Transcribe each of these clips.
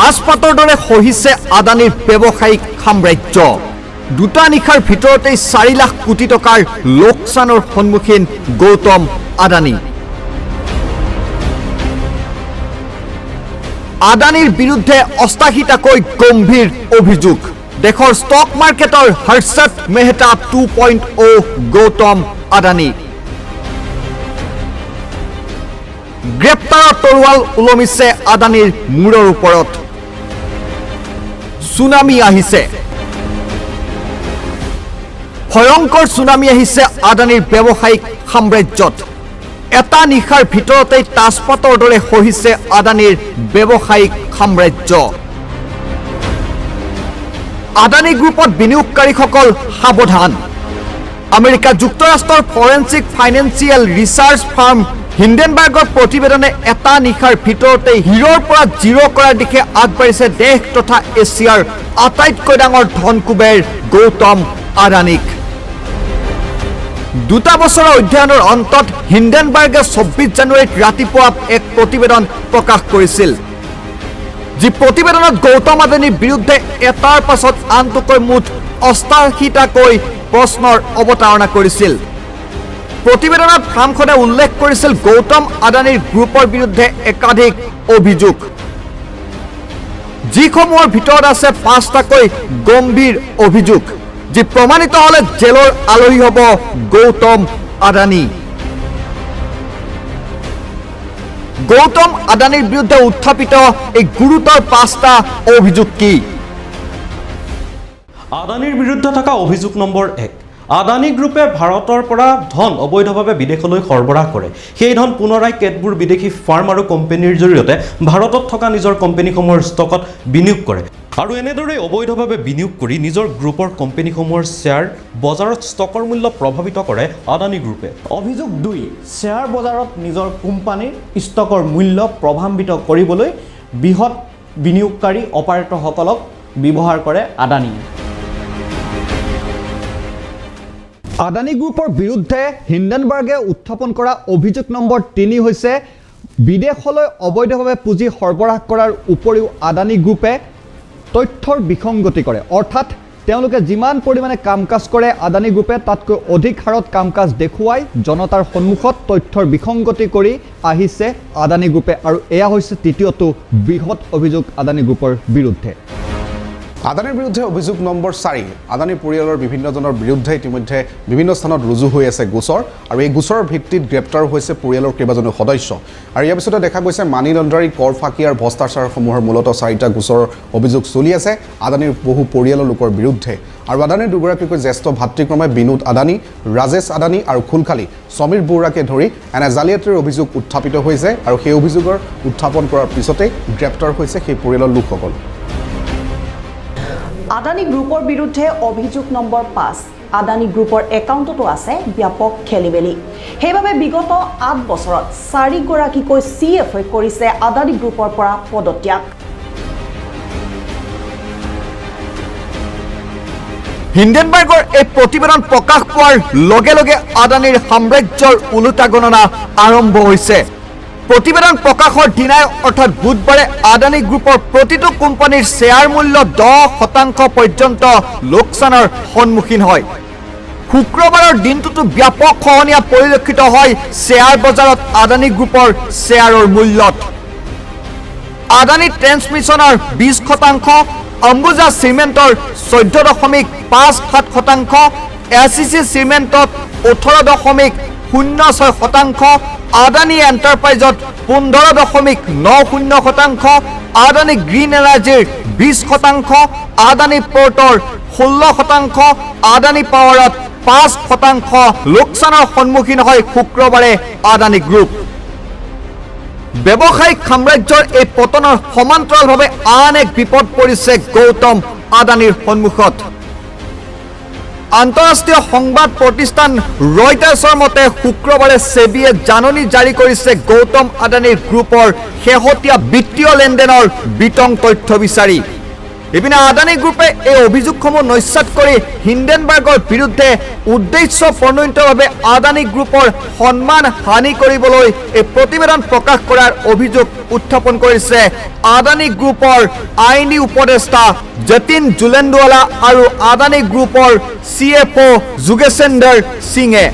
তাজপাতৰ দৰে খহিছে আদানীৰ ব্যৱসায়িক সাম্ৰাজ্য দুটা নিশাৰ ভিতৰতে 4 লাখ কোটি টকাৰ লোকচানৰ সন্মুখীন গৌতম আদানী আদানীৰ বিৰুদ্ধে 88টাকৈ গম্ভীৰ অভিযোগ দেশৰ ষ্টক মাৰ্কেটৰ হৰ্ষত মেহতা 2.0 গৌতম আদানী গ্ৰেপ্তাৰৰ তৰোৱাল উলমিছে আদানীৰ মূৰৰ ওপৰত সুনামি আহিছে ভয়ংকৰ সুনামি আহিছে আদানীৰ ব্যৱসায়িক সাম্ৰাজ্যত এটা নিশাৰ ভিতৰতে তাজপাতৰ দৰে খহিছে আদানীৰ ব্যৱসায়িক সাম্ৰাজ্য আদানী গ্ৰুপত বিনিয়োগকাৰীসকল সাৱধান আমেৰিকা যুক্তৰাষ্ট্ৰৰ ফৰেনচিক ফাইনেন্সিয়েল ৰিচাৰ্চ ফাৰ্ম হিন্ডেনবাৰ্গৰ প্ৰতিবেদনে এটা নিশাৰ ভিতৰতে হিৰৰ পৰা জিৰ' কৰাৰ দিশে আগবাঢ়িছে দেশ তথা এছিয়াৰ আটাইতকৈ ডাঙৰ ধনকুবেৰ গৌতম আদানীক দুটা বছৰৰ অধ্যয়নৰ অন্তত হিন্ডেনবাৰ্গে 24 জানুৱাৰীত ৰাতিপুৱা এক প্ৰতিবেদন প্ৰকাশ কৰিছিল যি প্ৰতিবেদনত গৌতম আদানীৰ বিৰুদ্ধে এটাৰ পাছত আনটোকৈ মুঠ 88টাকৈ প্ৰশ্নৰ অৱতাৰণা কৰিছিল প্ৰতিবেদনত ফাৰ্মখনে উল্লেখ কৰিছিল গৌতম আদানীৰ গ্ৰুপৰ বিৰুদ্ধে একাধিক অভিযোগ যিসমূহৰ ভিতৰত আছে 5টাকৈ গম্ভীৰ অভিযোগ যি প্ৰমাণিত হলে জেলৰ আলহী হ'ব গৌতম আদানী গৌতম আদানীৰ বিৰুদ্ধে উত্থাপিত এই গুৰুতৰ 5টা অভিযোগ কি আদানীৰ বিৰুদ্ধে থকা অভিযোগ নম্বৰ 1 আদানী গ্ৰুপে ভাৰতৰ পৰা ধন অবৈধভাৱে বিদেশলৈ সৰবৰাহ কৰে সেই ধন পুনৰাই কেতবোৰ বিদেশী ফাৰ্ম আৰু কোম্পানীৰ জৰিয়তে ভাৰতত থকা নিজৰ কোম্পানীসমূহৰ ষ্টকত বিনিয়োগ কৰে আৰু এনেদৰে অবৈধভাৱে বিনিয়োগ কৰি নিজৰ গ্ৰুপৰ কোম্পানীসমূহৰ শ্বেয়াৰ বজাৰত ষ্টকৰ মূল্য প্ৰভাৱিত কৰে আদানী গ্ৰুপে অভিযোগ 2 শ্বেয়াৰ বজাৰত নিজৰ কোম্পানীৰ ষ্টকৰ মূল্য প্ৰভাৱিত কৰিবলৈ বৃহৎ বিনিয়োগকাৰী অপাৰেটৰসকলক ব্যৱহাৰ কৰে আদানী আদানী গ্ৰুপৰ বিৰুদ্ধে হিন্ডেনবাৰ্গে উত্থাপন কৰা অভিযোগ নম্বৰ 3 হৈছে বিদেশলৈ অবৈধভাৱে পুঁজি সৰবৰাহ কৰাৰ উপৰিও আদানী গ্ৰুপে তথ্যৰ বিসংগতি কৰে অৰ্থাৎ তেওঁলোকে যিমান পৰিমাণে কামকাজ কৰে আদানী গ্ৰুপে তাতকৈ অধিক হাৰত কামকাজ দেখুৱাই জনতাৰ সন্মুখত তথ্যৰ বিসংগতি কৰি আহিছে আদানী গ্ৰুপে আৰু এয়া হৈছে তৃতীয়টো বৃহৎ অভিযোগ আদানী গ্ৰুপৰ বিৰুদ্ধে আদানীৰ বিৰুদ্ধে অভিযোগ নম্বৰ 4 আদানী পৰিয়ালৰ বিভিন্নজনৰ বিৰুদ্ধে ইতিমধ্যে বিভিন্ন স্থানত ৰুজু হৈ আছে গোচৰ আৰু এই গোচৰৰ ভিত্তিত গ্ৰেপ্তাৰ হৈছে পৰিয়ালৰ কেইবাজনো সদস্য আৰু ইয়াৰ পিছতে দেখা গৈছে মানি লণ্ডাৰিং কৰ ফাঁকি আৰু ভ্ৰষ্টাচাৰসমূহৰ মূলত 4টা গোচৰৰ অভিযোগ চলি আছে আদানীৰ বহু পৰিয়ালৰ লোকৰ বিৰুদ্ধে আৰু আদানীৰ দুগৰাকীকৈ জ্যেষ্ঠ ভাতৃক্ৰমে বিনোদ আদানী ৰাজেশ আদানী আৰু খুলখালী সমীৰ বৰুৱাকে ধৰি এনে জালিয়াতিৰ অভিযোগ উত্থাপিত হৈছে আৰু সেই অভিযোগৰ উত্থাপন কৰাৰ পিছতে গ্ৰেপ্তাৰ হৈছে সেই পৰিয়ালৰ লোকসকল আদানী গ্ৰুপৰ বিৰুদ্ধে অভিযোগ নম্বৰ 5 আদানী গ্ৰুপৰ একাউণ্টতো আছে ব্যাপক খেলিমেলি সেইবাবে বিগত 8 বছৰত 4 গৰাকীকৈ CFA কৰিছে আদানী গ্ৰুপৰ পৰা পদত্যাগ হিন্ডেনবাৰ্গৰ এই প্ৰতিবেদন প্ৰকাশ পোৱাৰ লগে লগে আদানীৰ সাম্ৰাজ্যৰ ওলোটা গণনা আৰম্ভ হৈছে প্ৰতিবেদন প্ৰকাশৰ দিনাই অৰ্থাৎ বুধবাৰে আদানী গ্ৰুপৰ প্ৰতিটো কোম্পানীৰ শ্বেয়াৰ মূল্য 10% পৰ্যন্ত লোকচানৰ সন্মুখীন হয় শুক্ৰবাৰৰ দিনটোতো ব্যাপক খহনীয়া পৰিলক্ষিত হয় শ্বেয়াৰ বজাৰত আদানী গ্ৰুপৰ শ্বেয়াৰৰ মূল্যত আদানী ট্ৰেন্সমিশ্যনৰ 20% অম্বুজা চিমেণ্টৰ 14.57% এচিচি চিমেণ্টত 18.06% আদানী এণ্টাৰপ্ৰাইজত 15.90% আদানী গ্ৰীণ এনাৰ্জিৰ 20% আদানী পোৰ্টৰ 16% আদানী পাৱাৰত 5% লোকচানৰ সন্মুখীন হয় শুক্ৰবাৰে আদানী গ্ৰুপ ব্যৱসায়িক সাম্ৰাজ্যৰ এই পতনৰ সমান্তৰালভাৱে আন এক বিপদ পৰিছে গৌতম আদানীৰ সন্মুখত আন্তঃৰাষ্ট্ৰীয় সংবাদ প্ৰতিষ্ঠান ৰয়টাৰ্ছৰ মতে শুক্ৰবাৰে সেবিয়ে জাননী জাৰি কৰিছে গৌতম আদানীৰ গ্ৰুপৰ শেহতীয়া বিত্তীয় লেনদেনৰ বিতং তথ্য বিচাৰি ইপিনে আদানী গ্ৰুপে এই অভিযোগসমূহ নস্যাৎ কৰি হিন্ডেনবাৰ্গৰ বিৰুদ্ধে উদ্দেশ্য প্ৰণোদিতভাৱে আদানী গ্ৰুপৰ সন্মান হানি কৰিবলৈ এই প্ৰতিবেদন প্ৰকাশ কৰাৰ অভিযোগ উত্থাপন কৰিছে আদানী গ্ৰুপৰ আইনী উপদেষ্টা যতীন জুলেণ্ডৱালা আৰু আদানী গ্ৰুপৰ CFO যোগেশেন্দৰ সিঙে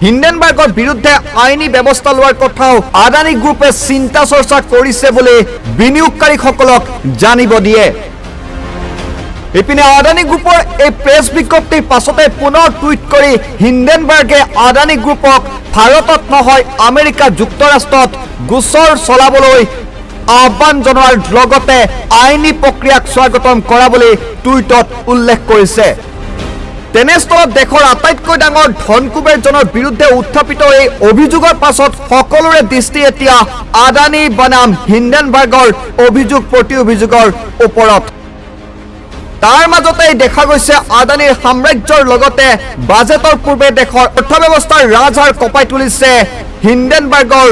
হিন্ডেনবাৰ্গৰ বিৰুদ্ধে আইনী ব্যৱস্থা লোৱাৰ কথাও আদানী গ্ৰুপে চিন্তা চৰ্চা কৰিছে বুলি বিনিয়োগকাৰীসকলক জানিব দিয়ে ইপিনে আদানী গ্ৰুপৰ এই প্ৰেছ বিজ্ঞপ্তিৰ পাছতে পুনৰ টুইট কৰি হিন্ডেনবাৰ্গে আদানী গ্ৰুপক ভাৰতত নহয় আমেৰিকা যুক্তৰাষ্ট্ৰত গোচৰ চলাবলৈ আহ্বান জনোৱাৰ লগতে আইনী প্ৰক্ৰিয়াক স্বাগতম কৰা বুলি টুইটত উল্লেখ কৰিছে তেনেস্থলত দেশৰ আটাইতকৈ ডাঙৰ ধনকুবেৰজনৰ বিৰুদ্ধে উত্থাপিত এই অভিযোগৰ পাছত সকলোৰে দৃষ্টি এতিয়া আদানী বনাম হিন্ডেনবাৰ্গৰ অভিযোগ প্ৰতি অভিযোগৰ ওপৰত তাৰ মাজতে দেখা গৈছে আদানীৰ সাম্ৰাজ্যৰ লগতে বাজেটৰ পূৰ্বে দেশৰ অৰ্থব্যৱস্থাৰ ৰাজহাড় কঁপাই তুলিছে হিন্ডেনবাৰ্গৰ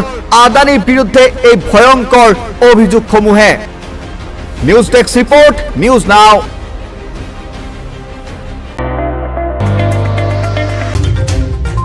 আদানীৰ বিৰুদ্ধে এই ভয়ংকৰ অভিযোগসমূহে নিউজ ডেস্ক ৰিপৰ্ট নিউজ নাও